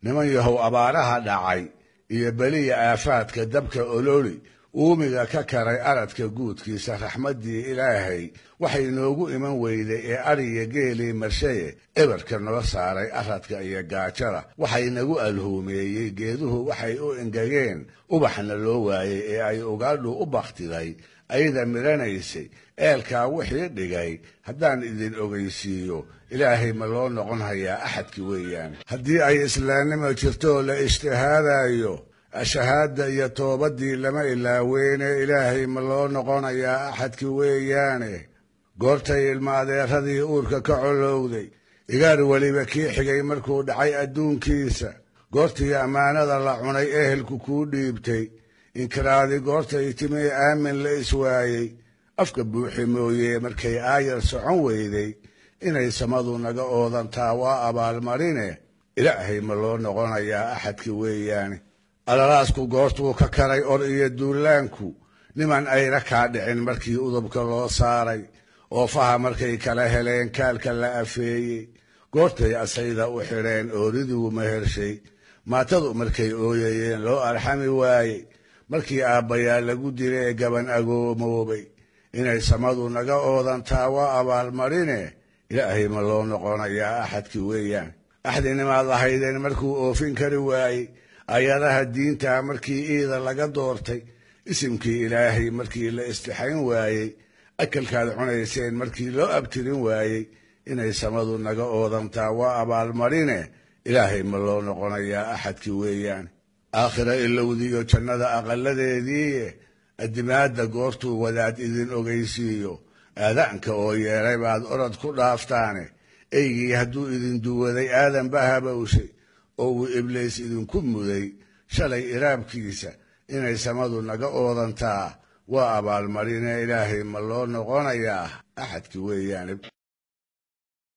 niman yahow abaaraha dhacay iyo beliya aafaadka dabka ololi uumiga ka karay aradka guudkiisa raxmaddii ilaahay waxay inoogu iman weyday ee ariya geelii marshaye ebarka noo saaray aradka iyo gaajada waxay nagu alhuumeeyey geeduhu waxay u engegeen ubaxna loo waayey ee ay ugaadhu u baktiday ayada miranaysay eelkaa wixii dhigay haddaan idin ogeysiiyo ilaahay ma loo noqon hayaa axadki weeyaan haddii ay islaamnimo jirto la ijtihaadayo shahaada iyo toobadii lama ilaaweene ilaahay ma loo noqonayaa axadki weeyaane goortay ilma adeeradii uurka ka colowday igaar weliba kii xigay markuu dhacay adduunkiisa goortii ammaanada la cunay ehelku kuu dhiibtay inkiraadi goortay timee aamin la iswaayey afka buuxi mooye markay aayar socon weyday inay samadu naga oodantaa waa abaalmarine ilaahay ma loo noqonayaa axadki weeyaane alalaasku goortuu ka karay or iyo duulaanku niman ayna kaa dhicin markii udubka loo saaray oofaha markay kala heleen kaalka la afeeyey goortay asayda u xidheen ooriduu mehershay maatadu markay ooyayeen loo arxami waayey markii aabbayaa lagu dilay ee gaban agoomoobay inay samadu naga oodantaa waa abaalmarine ilaahay ma loo noqonayaa axadki weeyaan axdinimaad lahaydeen markuu oofin kari waayey ayadaha diinta markii iida laga doortay isimkii ilaahay markii la istixayn waayey akalkaad cunayseen markii loo abtirin waayey inay samadu naga oodantaa waa abaalmarine ilaahay ma loo noqonayaa axadki weeyaan aakhira ilowdiyo jannada aqalladeedii addimaadda goortuu wadaad idin ogeysiiyo aadaanka oo yeelay baad orod ku dhaaftaane eygii hadduu idin duwaday aadan ba habowshay oo uu ibliis idinku muday shalay iraabkiisa inay samadu naga oodantaa waa abaalmarine ilaahay ma loo noqonayaa axadki weeyaan